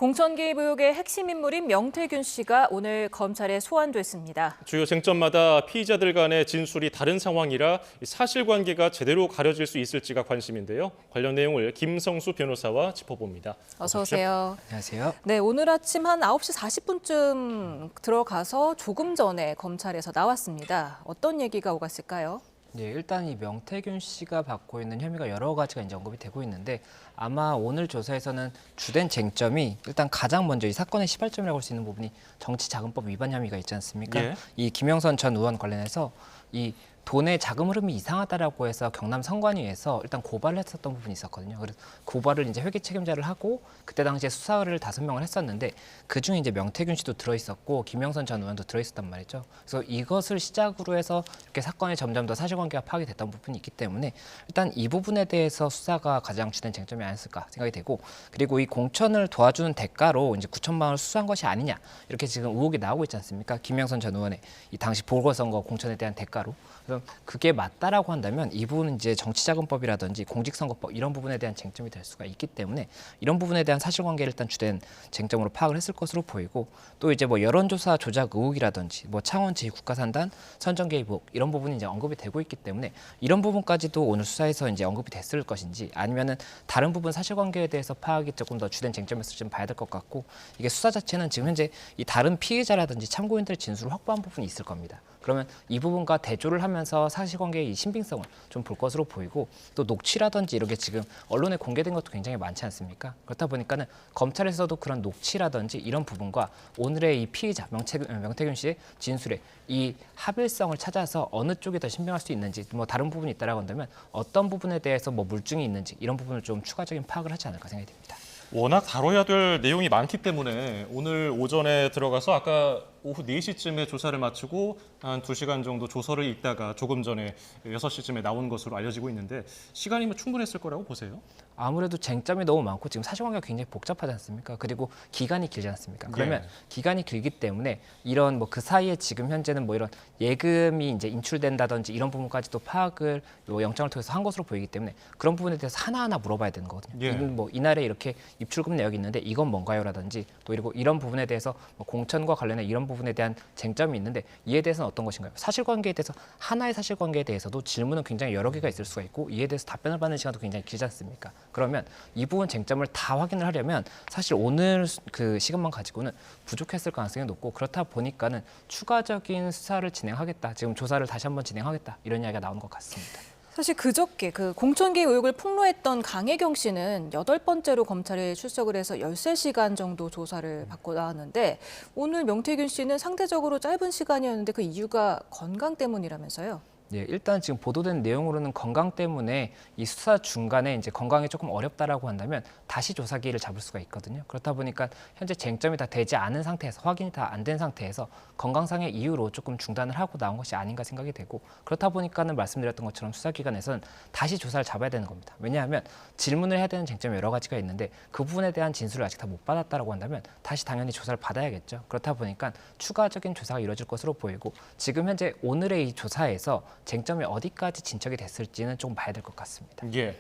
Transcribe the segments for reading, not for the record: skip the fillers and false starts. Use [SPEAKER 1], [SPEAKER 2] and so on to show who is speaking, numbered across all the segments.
[SPEAKER 1] 공천 개입 의혹의 핵심 인물인 명태균 씨가 오늘 검찰에 소환됐습니다.
[SPEAKER 2] 주요 쟁점마다 피의자들 간의 진술이 다른 상황이라 사실관계가 제대로 가려질 수 있을지가 관심인데요. 관련 내용을 김성수 변호사와 짚어봅니다.
[SPEAKER 1] 어서 오세요.
[SPEAKER 3] 안녕하세요.
[SPEAKER 1] 네, 오늘 아침 한 9시 40분쯤 들어가서 조금 전에 검찰에서 나왔습니다. 어떤 얘기가 오갔을까요?
[SPEAKER 3] 네, 일단 이 명태균 씨가 받고 있는 혐의가 여러 가지가 이제 언급이 되고 있는데 아마 오늘 조사에서는 주된 쟁점이 일단 가장 먼저 이 사건의 시발점이라고 할 수 있는 부분이 정치자금법 위반 혐의가 있지 않습니까?
[SPEAKER 2] 예.
[SPEAKER 3] 이 김영선 전 의원 관련해서 이 돈의 자금 흐름이 이상하다라고 해서 경남 선관위에서 일단 고발을 했었던 부분이 있었거든요. 그래서 고발을 이제 회계 책임자를 하고 그때 당시에 수사를 5명을 했었는데 그중에 이제 명태균 씨도 들어 있었고 김영선 전 의원도 들어 있었단 말이죠. 그래서 이것을 시작으로 해서 이렇게 사건이 점점 더 사실관계가 파악이 됐던 부분이 있기 때문에 일단 이 부분에 대해서 수사가 가장 주된 쟁점이 아니었을까 생각이 되고, 그리고 이 공천을 도와주는 대가로 이제 9천만 원을 수수한 것이 아니냐 이렇게 지금 의혹이 나오고 있지 않습니까? 김영선 전 의원의 이 당시 보궐선거 공천에 대한 대가로. 그럼 그게 맞다라고 한다면 이 부분은 이제 정치자금법이라든지 공직선거법 이런 부분에 대한 쟁점이 될 수가 있기 때문에 이런 부분에 대한 사실관계를 일단 주된 쟁점으로 파악을 했을 것으로 보이고, 또 이제 뭐 여론조사 조작 의혹이라든지 뭐 창원 제2국가산단 선정 개입 의혹 이런 부분이 이제 언급이 되고 있기 때문에 이런 부분까지도 오늘 수사에서 이제 언급이 됐을 것인지 아니면은 다른 부분 사실관계에 대해서 파악이 조금 더 주된 쟁점에서 좀 봐야 될 것 같고, 이게 수사 자체는 지금 현재 이 다른 피해자라든지 참고인들 진술을 확보한 부분이 있을 겁니다. 그러면 이 부분과 대조를 하면서 사실관계의 이 신빙성을 좀 볼 것으로 보이고, 또 녹취라든지 이렇게 지금 언론에 공개된 것도 굉장히 많지 않습니까? 그렇다 보니까는 검찰에서도 그런 녹취라든지 이런 부분과 오늘의 이 피의자 명태균 씨의 진술의 이 합일성을 찾아서 어느 쪽이 더 신빙할 수 있는지, 뭐 다른 부분이 있다라고 한다면 어떤 부분에 대해서 뭐 물증이 있는지 이런 부분을 좀 추가적인 파악을 하지 않을까 생각이 됩니다.
[SPEAKER 2] 워낙 다뤄야 될 내용이 많기 때문에 오늘 오전에 들어가서 아까 오후 4시쯤에 조사를 마치고 한 2시간 정도 조서를 읽다가 조금 전에 6시쯤에 나온 것으로 알려지고 있는데 시간이면 충분했을 거라고 보세요?
[SPEAKER 3] 아무래도 쟁점이 너무 많고 지금 사실관계가 굉장히 복잡하지 않습니까? 그리고 기간이 길지 않습니까? 그러면 기간이 길기 때문에 이런 뭐 그 사이에 지금 현재는 뭐 이런 예금이 이제 인출된다든지 이런 부분까지도 파악을 영장을 통해서 한 것으로 보이기 때문에 그런 부분에 대해서 하나하나 물어봐야 되는 거거든요.
[SPEAKER 2] 예.
[SPEAKER 3] 뭐 이날에 이렇게 입출금 내역이 있는데 이건 뭔가요?라든지 또 그리고 이런 부분에 대해서 뭐 공천과 관련해 이런 부분에 대한 쟁점이 있는데 이에 대해서는 어떤 것인가요? 사실관계에 대해서 하나의 사실관계에 대해서도 질문은 굉장히 여러 개가 있을 수가 있고 이에 대해서 답변을 받는 시간도 굉장히 길지 않습니까? 그러면 이 부분 쟁점을 다 확인을 하려면 사실 오늘 그 시간만 가지고는 부족했을 가능성이 높고, 그렇다 보니까는 추가적인 수사를 진행하겠다, 지금 조사를 다시 한번 진행하겠다 이런 이야기가 나오는 것 같습니다.
[SPEAKER 1] 사실 그저께 그 공천 개입 의혹을 폭로했던 강혜경 씨는 8번째로 검찰에 출석을 해서 13시간 정도 조사를 받고 나왔는데 오늘 명태균 씨는 상대적으로 짧은 시간이었는데 그 이유가 건강 때문이라면서요?
[SPEAKER 3] 네, 일단 지금 보도된 내용으로는 건강 때문에 이 수사 중간에 이제 건강이 조금 어렵다라고 한다면 다시 조사기를 잡을 수가 있거든요. 그렇다 보니까 현재 쟁점이 다 되지 않은 상태에서, 확인이 다 안 된 상태에서 건강상의 이유로 조금 중단을 하고 나온 것이 아닌가 생각이 되고, 그렇다 보니까는 말씀드렸던 것처럼 수사기관에서는 다시 조사를 잡아야 되는 겁니다. 왜냐하면 질문을 해야 되는 쟁점이 여러 가지가 있는데 그 부분에 대한 진술을 아직 다 못 받았다라고 한다면 다시 당연히 조사를 받아야겠죠. 그렇다 보니까 추가적인 조사가 이루어질 것으로 보이고, 지금 현재 오늘의 이 조사에서 쟁점이 어디까지 진척이 됐을지는 좀 봐야 될 것 같습니다.
[SPEAKER 2] 예.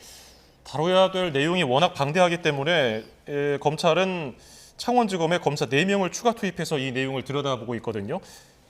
[SPEAKER 2] 다뤄야 될 내용이 워낙 방대하기 때문에 검찰은 창원지검에 검사 4명을 추가 투입해서 이 내용을 들여다보고 있거든요.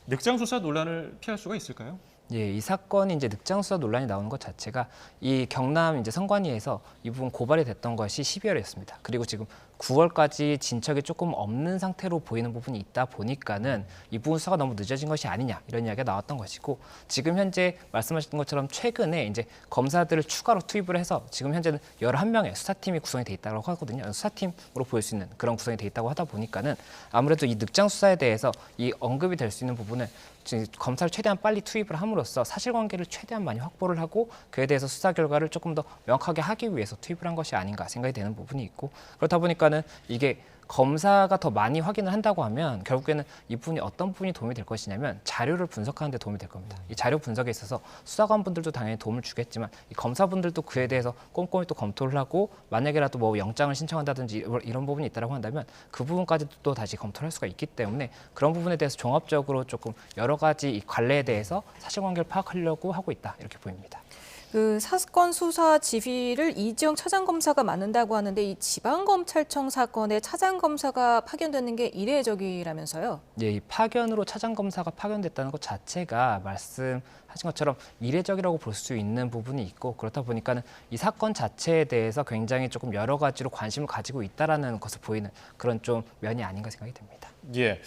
[SPEAKER 2] 늑장 수사 논란을 피할 수가 있을까요?
[SPEAKER 3] 예, 이 사건이 이제 늑장수사 논란이 나오는 것 자체가 이 경남 이제 선관위에서 이 부분 고발이 됐던 것이 12월이었습니다. 그리고 지금 9월까지 진척이 조금 없는 상태로 보이는 부분이 있다 보니까는 이 부분 수사가 너무 늦어진 것이 아니냐 이런 이야기가 나왔던 것이고, 지금 현재 말씀하셨던 것처럼 최근에 이제 검사들을 추가로 투입을 해서 지금 현재는 11명의 수사팀이 구성이 돼 있다고 하거든요. 수사팀으로 보일 수 있는 그런 구성이 돼 있다고 하다 보니까는 아무래도 이 늑장 수사에 대해서 이 언급이 될 수 있는 부분을 검사를 최대한 빨리 투입을 함으로써 사실관계를 최대한 많이 확보를 하고 그에 대해서 수사 결과를 조금 더 명확하게 하기 위해서 투입을 한 것이 아닌가 생각이 되는 부분이 있고, 그렇다 보니까는 이게 검사가 더 많이 확인을 한다고 하면 결국에는 이 부분이 어떤 부분이 도움이 될 것이냐면 자료를 분석하는 데 도움이 될 겁니다. 이 자료 분석에 있어서 수사관분들도 당연히 도움을 주겠지만 이 검사분들도 그에 대해서 꼼꼼히 또 검토를 하고 만약에라도 뭐 영장을 신청한다든지 이런 부분이 있다고 한다면 그 부분까지도 또 다시 검토를 할 수가 있기 때문에 그런 부분에 대해서 종합적으로 조금 여러 가지 이 관례에 대해서 사실관계를 파악하려고 하고 있다 이렇게 보입니다.
[SPEAKER 1] 그 사건 수사 지휘를 이지영 차장검사가 맡는다고 하는데 이 지방검찰청 사건에 차장검사가 파견되는 게 이례적이라면서요?
[SPEAKER 3] 예, 이 파견으로 차장검사가 파견됐다는 것 자체가 말씀하신 것처럼 이례적이라고 볼 수 있는 부분이 있고 그렇다 보니까는 이 사건 자체에 대해서 굉장히 조금 여러 가지로 관심을 가지고 있다라는 것을 보이는 그런 좀 면이 아닌가 생각이 듭니다.
[SPEAKER 2] 예.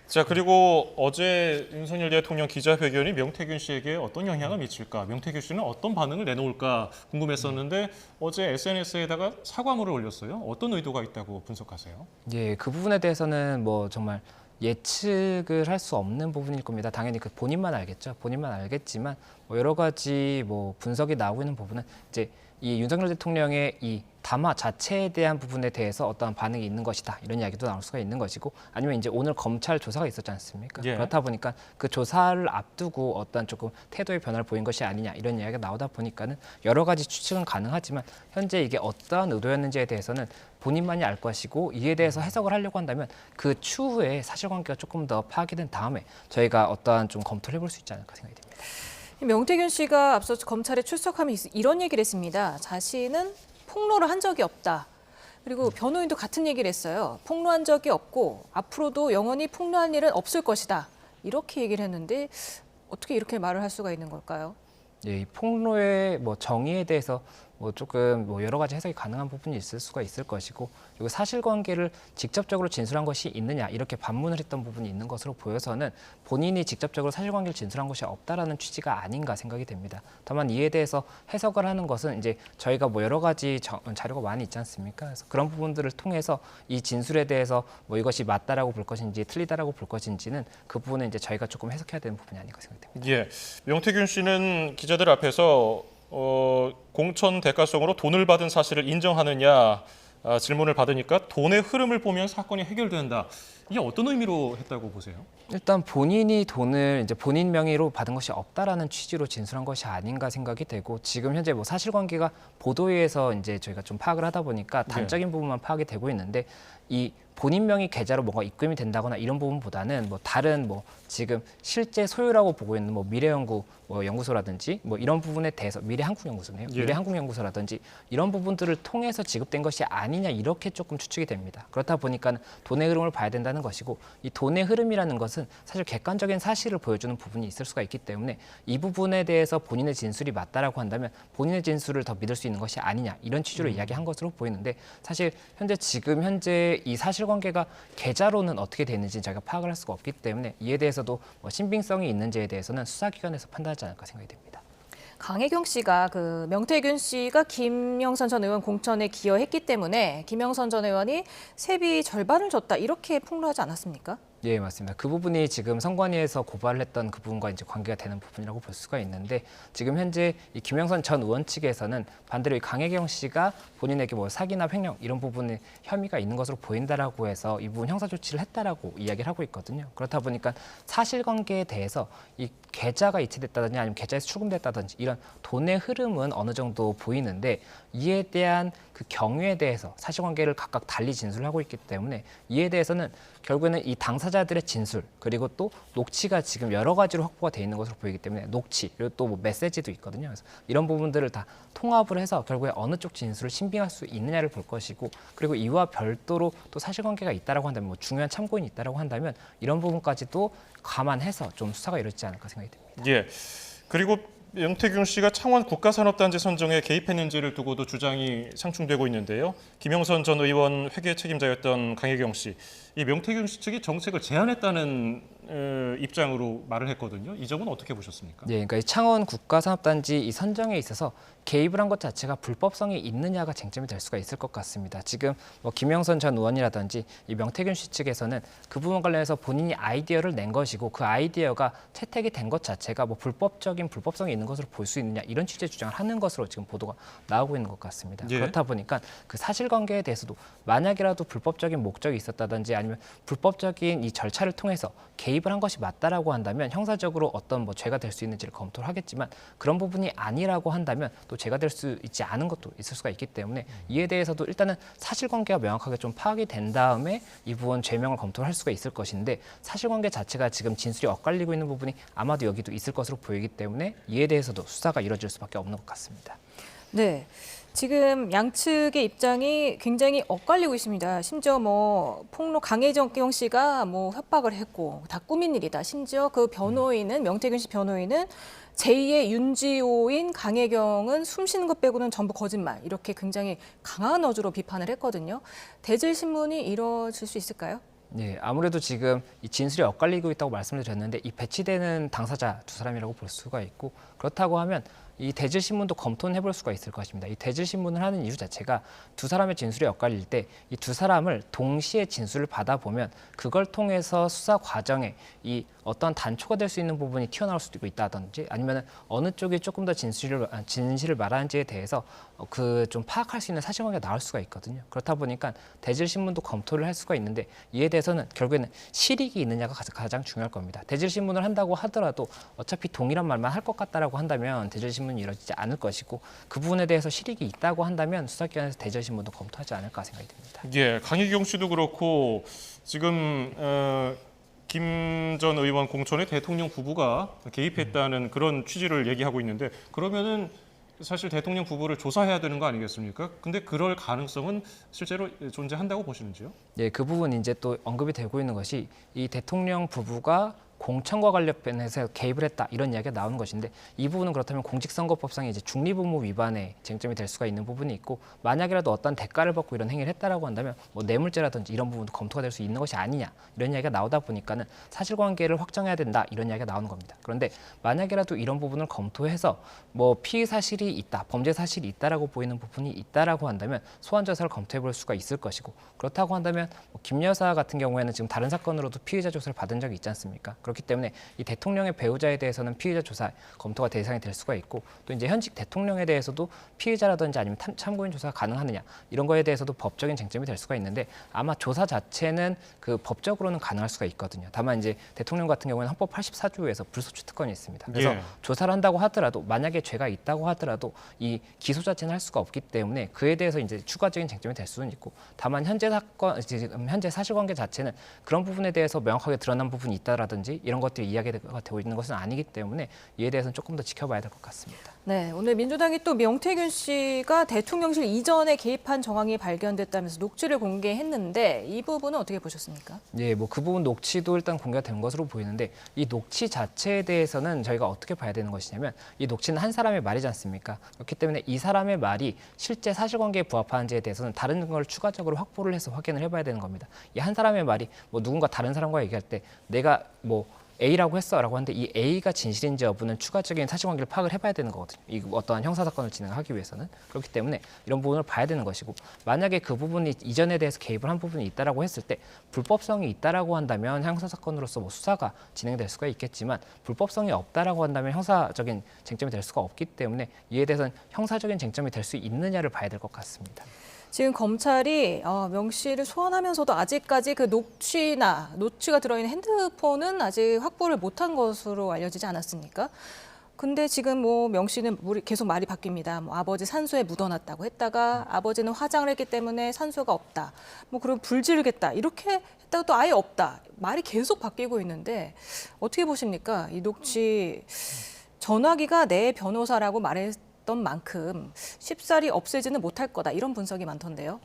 [SPEAKER 2] 자, 그리고 어제 윤석열 대통령 기자회견이 명태균 씨에게 어떤 영향을 미칠까? 명태균 씨는 어떤 반응을 내놓을까 궁금했었는데 어제 SNS에다가 사과문을 올렸어요. 어떤 의도가 있다고 분석하세요?
[SPEAKER 3] 예, 그 부분에 대해서는 뭐 정말 예측을 할 수 없는 부분일 겁니다. 당연히 그 본인만 알겠죠. 본인만 알겠지만 뭐 여러 가지 뭐 분석이 나오고 있는 부분은 이제 이 윤석열 대통령의 이 담화 자체에 대한 부분에 대해서 어떠한 반응이 있는 것이다 이런 이야기도 나올 수가 있는 것이고 아니면 이제 오늘 검찰 조사가 있었지 않습니까?
[SPEAKER 2] 예.
[SPEAKER 3] 그렇다 보니까 그 조사를 앞두고 어떤 조금 태도의 변화를 보인 것이 아니냐 이런 이야기가 나오다 보니까는 여러 가지 추측은 가능하지만 현재 이게 어떠한 의도였는지에 대해서는 본인만이 알 것이고 이에 대해서 해석을 하려고 한다면 그 추후에 사실관계가 조금 더 파악이 된 다음에 저희가 어떠한 좀 검토를 해볼 수 있지 않을까 생각이 듭니다.
[SPEAKER 1] 명태균 씨가 앞서 검찰에 출석하면서 이런 얘기를 했습니다. 자신은 폭로를 한 적이 없다. 그리고 변호인도 같은 얘기를 했어요. 폭로한 적이 없고 앞으로도 영원히 폭로할 일은 없을 것이다. 이렇게 얘기를 했는데 어떻게 이렇게 말을 할 수가 있는 걸까요?
[SPEAKER 3] 예, 이 폭로의 뭐 정의에 대해서 뭐 조금 뭐 여러 가지 해석이 가능한 부분이 있을 수가 있을 것이고 그리고 사실관계를 직접적으로 진술한 것이 있느냐 이렇게 반문을 했던 부분이 있는 것으로 보여서는 본인이 직접적으로 사실관계를 진술한 것이 없다라는 취지가 아닌가 생각이 됩니다. 다만 이에 대해서 해석을 하는 것은 이제 저희가 뭐 여러 가지 자료가 많이 있지 않습니까? 그래서 그런 부분들을 통해서 이 진술에 대해서 뭐 이것이 맞다라고 볼 것인지 틀리다라고 볼 것인지는 그 부분은 이제 저희가 조금 해석해야 되는 부분이 아닌가 생각됩니다.
[SPEAKER 2] 예. 명태균 씨는 기자들 앞에서 공천 대가성으로 돈을 받은 사실을 인정하느냐 질문을 받으니까 돈의 흐름을 보면 사건이 해결된다. 이게 어떤 의미로 했다고 보세요?
[SPEAKER 3] 일단 본인이 돈을 이제 본인 명의로 받은 것이 없다라는 취지로 진술한 것이 아닌가 생각이 되고 지금 현재 뭐 사실관계가 보도에 의해서 이제 저희가 좀 파악을 하다 보니까 단적인 부분만 파악이 되고 있는데 이 본인 명의 계좌로 뭔가 입금이 된다거나 이런 부분보다는 뭐 다른 뭐 지금 실제 소유라고 보고 있는 뭐 미래연구 뭐 연구소라든지 뭐 이런 부분에 대해서 미래한국연구소네요.
[SPEAKER 2] 예.
[SPEAKER 3] 미래한국연구소라든지 이런 부분들을 통해서 지급된 것이 아니냐 이렇게 조금 추측이 됩니다. 그렇다 보니까 돈의 흐름을 봐야 된다는 것이고 이 돈의 흐름이라는 것은 사실 객관적인 사실을 보여주는 부분이 있을 수가 있기 때문에 이 부분에 대해서 본인의 진술이 맞다라고 한다면 본인의 진술을 더 믿을 수 있는 것이 아니냐 이런 취지로 이야기한 것으로 보이는데 사실 지금 현재 이 사실관계가 계좌로는 어떻게 되는지 저희가 파악을 할 수가 없기 때문에 이에 대해서도 뭐 신빙성이 있는지에 대해서는 수사기관에서 판단하지 않을까 생각이 됩니다.
[SPEAKER 1] 강혜경 씨가 그 명태균 씨가 김영선 전 의원 공천에 기여했기 때문에 김영선 전 의원이 세비 절반을 줬다 이렇게 폭로하지 않았습니까?
[SPEAKER 3] 예, 맞습니다. 그 부분이 지금 선관위에서 고발을 했던 그 부분과 이제 관계가 되는 부분이라고 볼 수가 있는데 지금 현재 이 김영선 전 의원 측에서는 반대로 이 강혜경 씨가 본인에게 뭐 사기나 횡령 이런 부분에 혐의가 있는 것으로 보인다라고 해서 이 부분 형사 조치를 했다라고 이야기를 하고 있거든요. 그렇다 보니까 사실관계에 대해서 이 계좌가 이체됐다든지 아니면 계좌에서 출금됐다든지 이런 돈의 흐름은 어느 정도 보이는데 이에 대한 그 경위에 대해서 사실관계를 각각 달리 진술을 하고 있기 때문에 이에 대해서는 결국에는 이 당사자들의 진술 그리고 또 녹취가 지금 여러 가지로 확보가 돼 있는 것으로 보이기 때문에 녹취 그리고 또 뭐 메시지도 있거든요. 그래서 이런 부분들을 다 통합을 해서 결국에 어느 쪽 진술을 신빙할 수 있느냐를 볼 것이고 그리고 이와 별도로 또 사실관계가 있다라고 한다면 뭐 중요한 참고인이 있다라고 한다면 이런 부분까지도 감안해서 좀 수사가 이루어지지 않을까 생각이 됩니다.
[SPEAKER 2] 예. 그리고 명태균 씨가 창원 국가산업단지 선정에 개입했는지를 두고도 주장이 상충되고 있는데요. 김영선 전 의원 회계 책임자였던 강혜경 씨, 이 명태균 씨 측이 정책을 제안했다는 입장으로 말을 했거든요. 이 점은 어떻게 보셨습니까?
[SPEAKER 3] 네, 그러니까 이 창원 국가산업단지 이 선정에 있어서 개입을 한 것 자체가 불법성이 있느냐가 쟁점이 될 수가 있을 것 같습니다. 지금 뭐 김영선 전 의원이라든지 이 명태균 씨 측에서는 그 부분 관련해서 본인이 아이디어를 낸 것이고 그 아이디어가 채택이 된 것 자체가 뭐 불법성이 있는 것으로 볼 수 있느냐 이런 취지의 주장을 하는 것으로 지금 보도가 나오고 있는 것 같습니다.
[SPEAKER 2] 예.
[SPEAKER 3] 그렇다 보니까 그 사실관계에 대해서도 만약이라도 불법적인 목적이 있었다든지 아니면 불법적인 이 절차를 통해서 개입 개입을 한 것이 맞다라고 한다면 형사적으로 어떤 뭐 죄가 될 수 있는지를 검토를 하겠지만 그런 부분이 아니라고 한다면 또 죄가 될 수 있지 않은 것도 있을 수가 있기 때문에 이에 대해서도 일단은 사실관계가 명확하게 좀 파악이 된 다음에 이 부분 죄명을 검토를 할 수가 있을 것인데 사실관계 자체가 지금 진술이 엇갈리고 있는 부분이 아마도 여기도 있을 것으로 보이기 때문에 이에 대해서도 수사가 이뤄질 수밖에 없는 것 같습니다.
[SPEAKER 1] 네. 지금 양측의 입장이 굉장히 엇갈리고 있습니다. 심지어 뭐 폭로 강혜경 씨가 뭐 협박을 했고 다 꾸민 일이다. 심지어 그 변호인은 명태균 씨 변호인은 제2의 윤지호인 강혜경은 숨 쉬는 것 빼고는 전부 거짓말. 이렇게 굉장히 강한 어조로 비판을 했거든요. 대질 신문이 이뤄질 수 있을까요?
[SPEAKER 3] 네, 아무래도 지금 이 진술이 엇갈리고 있다고 말씀을 드렸는데 이 배치되는 당사자 두 사람이라고 볼 수가 있고 그렇다고 하면 이 대질 신문도 검토는 해볼 수가 있을 것입니다. 이 대질 신문을 하는 이유 자체가 두 사람의 진술이 엇갈릴 때 이 두 사람을 동시에 진술을 받아보면 그걸 통해서 수사 과정에 이 어떤 단초가 될 수 있는 부분이 튀어나올 수도 있다든지 아니면 어느 쪽이 조금 더 진실을 말하는지에 대해서 그 좀 파악할 수 있는 사실관계가 나올 수가 있거든요. 그렇다 보니까 대질 신문도 검토를 할 수가 있는데 이에 대해서는 결국에는 실익이 있느냐가 가장 중요할 겁니다. 대질 신문을 한다고 하더라도 어차피 동일한 말만 할 것 같다라고 한다면 대질 신문이 이루어지지 않을 것이고 그 부분에 대해서 실익이 있다고 한다면 수사기관에서 대질 신문도 검토하지 않을까 생각이 듭니다.
[SPEAKER 2] 예, 강혜경 씨도 그렇고 지금 김 전 의원 공천에 대통령 부부가 개입했다는 그런 취지를 얘기하고 있는데 그러면은 사실 대통령 부부를 조사해야 되는 거 아니겠습니까? 근데 그럴 가능성은 실제로 존재한다고 보시는지요?
[SPEAKER 3] 예, 그 부분 이제 또 언급이 되고 있는 것이 이 대통령 부부가 공천과 관련해서 개입을 했다 이런 이야기가 나오는 것인데 이 부분은 그렇다면 공직선거법상의 이제 중립의무 위반의 쟁점이 될 수가 있는 부분이 있고 만약이라도 어떤 대가를 받고 이런 행위를 했다라고 한다면 뭐 뇌물죄라든지 이런 부분도 검토가 될 수 있는 것이 아니냐 이런 이야기가 나오다 보니까는 사실관계를 확정해야 된다 이런 이야기가 나오는 겁니다. 그런데 만약이라도 이런 부분을 검토해서 뭐 피의 사실이 있다, 범죄 사실이 있다라고 보이는 부분이 있다라고 한다면 소환 조사를 검토해 볼 수가 있을 것이고 그렇다고 한다면 뭐 김 여사 같은 경우에는 지금 다른 사건으로도 피의자 조사를 받은 적이 있지 않습니까? 그렇기 때문에 이 대통령의 배우자에 대해서는 피의자 조사 검토가 대상이 될 수가 있고 또 이제 현직 대통령에 대해서도 피의자라든지 아니면 참고인 조사가 가능하느냐 이런 거에 대해서도 법적인 쟁점이 될 수가 있는데 아마 조사 자체는 그 법적으로는 가능할 수가 있거든요. 다만 이제 대통령 같은 경우에는 헌법 84조에서 불소추 특권이 있습니다. 그래서
[SPEAKER 2] 예.
[SPEAKER 3] 조사를 한다고 하더라도 만약에 죄가 있다고 하더라도 이 기소 자체는 할 수가 없기 때문에 그에 대해서 이제 추가적인 쟁점이 될 수는 있고 다만 현재 사건 지금 현재 사실관계 자체는 그런 부분에 대해서 명확하게 드러난 부분이 있다라든지 이런 것들이 이야기가 되고 있는 것은 아니기 때문에 이에 대해서는 조금 더 지켜봐야 될 것 같습니다.
[SPEAKER 1] 네, 오늘 민주당이 또 명태균 씨가 대통령실 이전에 개입한 정황이 발견됐다면서 녹취를 공개했는데 이 부분은 어떻게 보셨습니까?
[SPEAKER 3] 네, 뭐 그 부분 녹취도 일단 공개가 된 것으로 보이는데 이 녹취 자체에 대해서는 저희가 어떻게 봐야 되는 것이냐면 이 녹취는 한 사람의 말이지 않습니까? 그렇기 때문에 이 사람의 말이 실제 사실관계에 부합하는지에 대해서는 다른 걸 추가적으로 확보를 해서 확인을 해봐야 되는 겁니다. 이 한 사람의 말이 뭐 누군가 다른 사람과 얘기할 때 내가 뭐 A라고 했어라고 하는데 이 A가 진실인지 여부는 추가적인 사실관계를 파악을 해봐야 되는 거거든요. 이 어떠한 형사사건을 진행하기 위해서는 그렇기 때문에 이런 부분을 봐야 되는 것이고 만약에 그 부분이 이전에 대해서 개입을 한 부분이 있다라고 했을 때 불법성이 있다라고 한다면 형사사건으로서 뭐 수사가 진행될 수가 있겠지만 불법성이 없다라고 한다면 형사적인 쟁점이 될 수가 없기 때문에 이에 대해서는 형사적인 쟁점이 될 수 있느냐를 봐야 될 것 같습니다.
[SPEAKER 1] 지금 검찰이 명 씨를 소환하면서도 아직까지 그 녹취가 들어있는 핸드폰은 아직 확보를 못한 것으로 알려지지 않았습니까? 근데 지금 뭐 명 씨는 계속 말이 바뀝니다. 뭐 아버지 산소에 묻어놨다고 했다가 아버지는 화장을 했기 때문에 산소가 없다. 뭐 그럼 불 지르겠다. 이렇게 했다가 또 아예 없다. 말이 계속 바뀌고 있는데 어떻게 보십니까? 이 녹취 전화기가 내 변호사라고 말했던 만큼 쉽사리 없애지는 못할 거다. 이런 분석이 많던데요.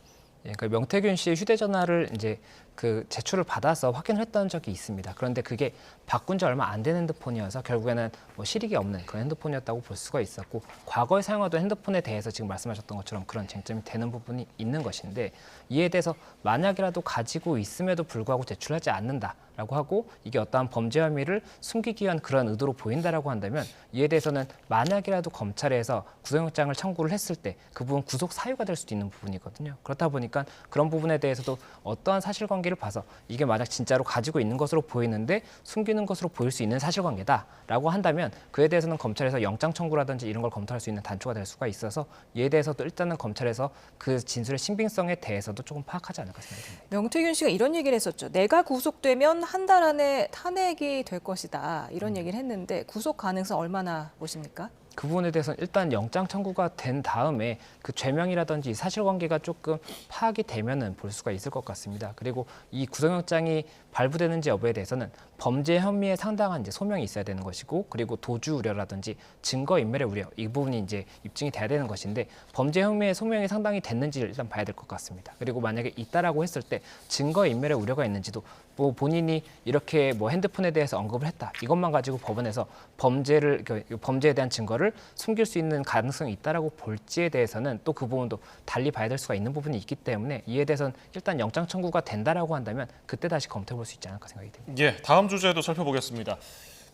[SPEAKER 3] 예, 그 명태균 씨의 휴대전화를 이제 그 제출을 받아서 확인을 했던 적이 있습니다. 그런데 그게 바꾼 지 얼마 안 된 핸드폰이어서 결국에는 뭐 실익이 없는 그런 핸드폰이었다고 볼 수가 있었고 과거에 사용하던 핸드폰에 대해서 지금 말씀하셨던 것처럼 그런 쟁점이 되는 부분이 있는 것인데 이에 대해서 만약이라도 가지고 있음에도 불구하고 제출하지 않는다라고 하고 이게 어떠한 범죄 혐의를 숨기기 위한 그런 의도로 보인다라고 한다면 이에 대해서는 만약이라도 검찰에서 구속영장을 청구를 했을 때 그 부분 구속 사유가 될 수도 있는 부분이거든요. 그렇다 보니까 그런 부분에 대해서도 어떠한 사실관계 사실관계를 봐서 이게 만약 진짜로 가지고 있는 것으로 보이는데 숨기는 것으로 보일 수 있는 사실관계다라고 한다면 그에 대해서는 검찰에서 영장 청구라든지 이런 걸 검토할 수 있는 단초가 될 수가 있어서 이에 대해서도 일단은 검찰에서 그 진술의 신빙성에 대해서도 조금 파악하지 않을까 생각이 듭니다.
[SPEAKER 1] 명태균 씨가 이런 얘기를 했었죠. 내가 구속되면 한 달 안에 탄핵이 될 것이다. 이런 얘기를 했는데 구속 가능성 얼마나 보십니까?
[SPEAKER 3] 그 부분에 대해서는 일단 영장 청구가 된 다음에 그 죄명이라든지 사실관계가 조금 파악이 되면은 볼 수가 있을 것 같습니다. 그리고 이 구속영장이 발부되는지 여부에 대해서는 범죄 혐의에 상당한 이제 소명이 있어야 되는 것이고, 그리고 도주 우려라든지 증거 인멸의 우려 이 부분이 이제 입증이 돼야 되는 것인데 범죄 혐의의 소명이 상당히 됐는지를 일단 봐야 될 것 같습니다. 그리고 만약에 있다라고 했을 때 증거 인멸의 우려가 있는지도 뭐 본인이 이렇게 뭐 핸드폰에 대해서 언급을 했다 이것만 가지고 법원에서 범죄에 대한 증거를 숨길 수 있는 가능성이 있다라고 볼지에 대해서는 또 그 부분도 달리 봐야 될 수가 있는 부분이 있기 때문에 이에 대해서는 일단 영장 청구가 된다라고 한다면 그때 다시 검토해 볼 수 있지 않을까 생각이 듭니다.
[SPEAKER 2] 예, 다음 주제도 살펴보겠습니다.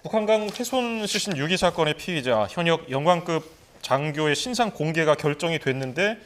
[SPEAKER 2] 북한강 훼손 시신 6기 사건의 피의자 현역 영관급 장교의 신상 공개가 결정이 됐는데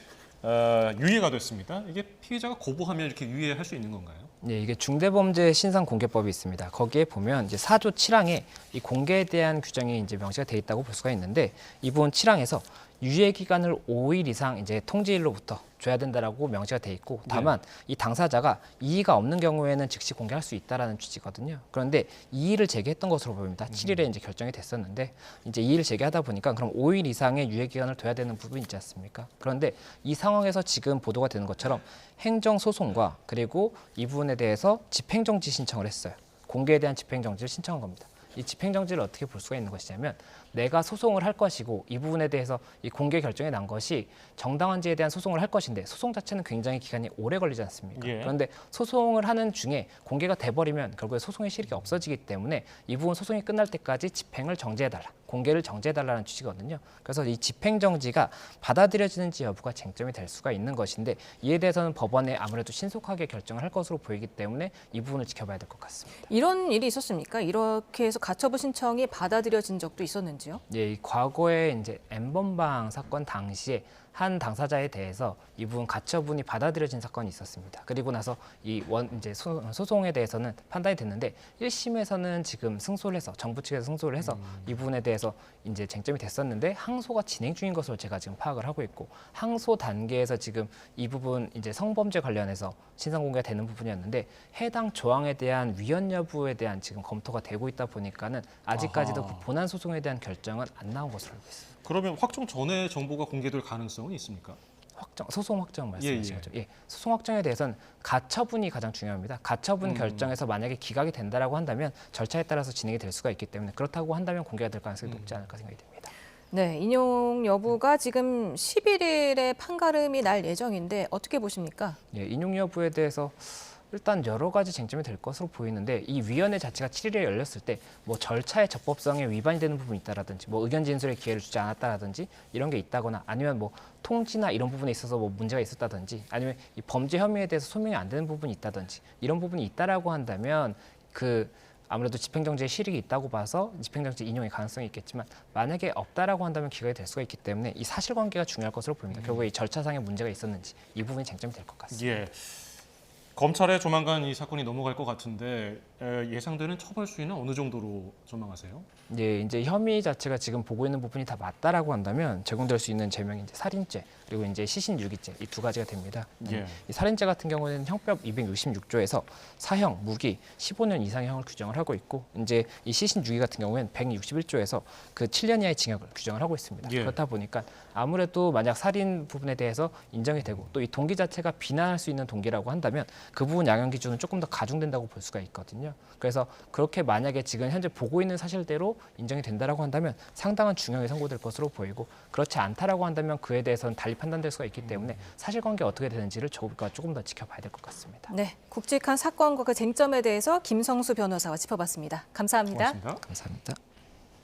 [SPEAKER 2] 유예가 됐습니다. 이게 피의자가 거부하면 이렇게 유예할 수 있는 건가요?
[SPEAKER 3] 네, 이게 중대범죄 신상공개법이 있습니다. 거기에 보면 이제 4조 7항에 이 공개에 대한 규정이 이제 명시가 돼 있다고 볼 수가 있는데 이 부분 7항에서 유예 기간을 5일 이상 이제 통지일로부터 줘야 된다라고 명시가 돼 있고, 다만 이 당사자가 이의가 없는 경우에는 즉시 공개할 수 있다라는 취지거든요. 그런데 이의를 제기했던 것으로 보입니다. 7일에 이제 결정이 됐었는데 이제 이의를 제기하다 보니까 그럼 5일 이상의 유예 기간을 둬야 되는 부분이 있지 않습니까? 그런데 이 상황에서 지금 보도가 되는 것처럼 행정 소송과 그리고 이 부분에 대해서 집행정지 신청을 했어요. 공개에 대한 집행정지를 신청한 겁니다. 이 집행정지를 어떻게 볼 수가 있는 것이냐면 내가 소송을 할 것이고 이 부분에 대해서 이 공개 결정이 난 것이 정당한지에 대한 소송을 할 것인데 소송 자체는 굉장히 기간이 오래 걸리지 않습니까?
[SPEAKER 2] 예.
[SPEAKER 3] 그런데 소송을 하는 중에 공개가 돼버리면 결국에 소송의 실익이 없어지기 때문에 이 부분 소송이 끝날 때까지 집행을 정지해달라, 공개를 정지해달라는 취지거든요. 그래서 이 집행정지가 받아들여지는지 여부가 쟁점이 될 수가 있는 것인데 이에 대해서는 법원에 아무래도 신속하게 결정을 할 것으로 보이기 때문에 이 부분을 지켜봐야 될 것 같습니다.
[SPEAKER 1] 이런 일이 있었습니까? 이렇게 해서 가처분 신청이 받아들여진 적도 있었는지요?
[SPEAKER 3] 예, 이 과거에 이제 N번방 사건 당시에 한 당사자에 대해서 이 부분 가처분이 받아들여진 사건이 있었습니다. 그리고 나서 이제 소송에 대해서는 판단이 됐는데 1심에서는 지금 승소를 해서 정부 측에서 승소를 해서 이 부분에 대해서 이제 쟁점이 됐었는데 항소가 진행 중인 것으로 제가 지금 파악을 하고 있고, 항소 단계에서 지금 이 부분 이제 성범죄 관련해서 신상 공개가 되는 부분이었는데 해당 조항에 대한 위헌 여부에 대한 지금 검토가 되고 있다 보니까는 아직까지도 그 본안 소송에 대한 결정은 안 나온 것으로 알고 있습니다.
[SPEAKER 2] 그러면 확정 전에 정보가 공개될 가능성은 있습니까?
[SPEAKER 3] 소송 확정 말씀하신
[SPEAKER 2] 예.
[SPEAKER 3] 거죠. 예, 소송 확정에 대해서는 가처분이 가장 중요합니다. 가처분 결정에서 만약에 기각이 된다라고 한다면 절차에 따라서 진행이 될 수가 있기 때문에 그렇다고 한다면 공개가 될 가능성이 높지 않을까 생각이 됩니다.
[SPEAKER 1] 네, 인용 여부가 지금 11일에 판가름이 날 예정인데 어떻게 보십니까?
[SPEAKER 3] 예, 인용 여부에 대해서 일단 여러 가지 쟁점이 될 것으로 보이는데 이 위원회 자체가 7일에 열렸을 때 뭐 절차의 적법성에 위반이 되는 부분이 있다라든지 뭐 의견 진술의 기회를 주지 않았다라든지 이런 게 있다거나 아니면 뭐 통지나 이런 부분에 있어서 뭐 문제가 있었다든지 아니면 이 범죄 혐의에 대해서 소명이 안 되는 부분이 있다든지 이런 부분이 있다라고 한다면 아무래도 집행정지의 실익이 있다고 봐서 집행정지 인용의 가능성이 있겠지만 만약에 없다라고 한다면 기각이 될 수가 있기 때문에 이 사실관계가 중요할 것으로 보입니다. 결국에 이 절차상의 문제가 있었는지 이 부분이 쟁점이 될 것 같습니다.
[SPEAKER 2] 예. 검찰에 조만간 이 사건이 넘어갈 것 같은데 예상되는 처벌 수위는 어느 정도로 전망하세요?
[SPEAKER 3] 예, 이제 혐의 자체가 지금 보고 있는 부분이 다 맞다라고 한다면 제공될 수 있는 죄명이 이제 살인죄 그리고 이제 시신유기죄 이 두 가지가 됩니다.
[SPEAKER 2] 예.
[SPEAKER 3] 이 살인죄 같은 경우에는 형법 266조에서 사형, 무기, 15년 이상의 형을 규정을 하고 있고 이제 이 시신유기 같은 경우에는 161조에서 그 7년 이하의 징역을 규정을 하고 있습니다.
[SPEAKER 2] 예.
[SPEAKER 3] 그렇다 보니까 아무래도 만약 살인 부분에 대해서 인정이 되고 또 이 동기 자체가 비난할 수 있는 동기라고 한다면 그 부분 양형 기준은 조금 더 가중된다고 볼 수가 있거든요. 그래서 그렇게 만약에 지금 현재 보고 있는 사실대로 인정이 된다라고 한다면 상당한 중형이 선고될 것으로 보이고 그렇지 않다라고 한다면 그에 대해서는 달리 판단될 수가 있기 때문에 사실관계 어떻게 되는지를 조금 더 지켜봐야 될 것 같습니다.
[SPEAKER 1] 네, 굵직한 사건과 그 쟁점에 대해서 김성수 변호사와 짚어봤습니다. 감사합니다.
[SPEAKER 2] 고맙습니다.
[SPEAKER 3] 감사합니다.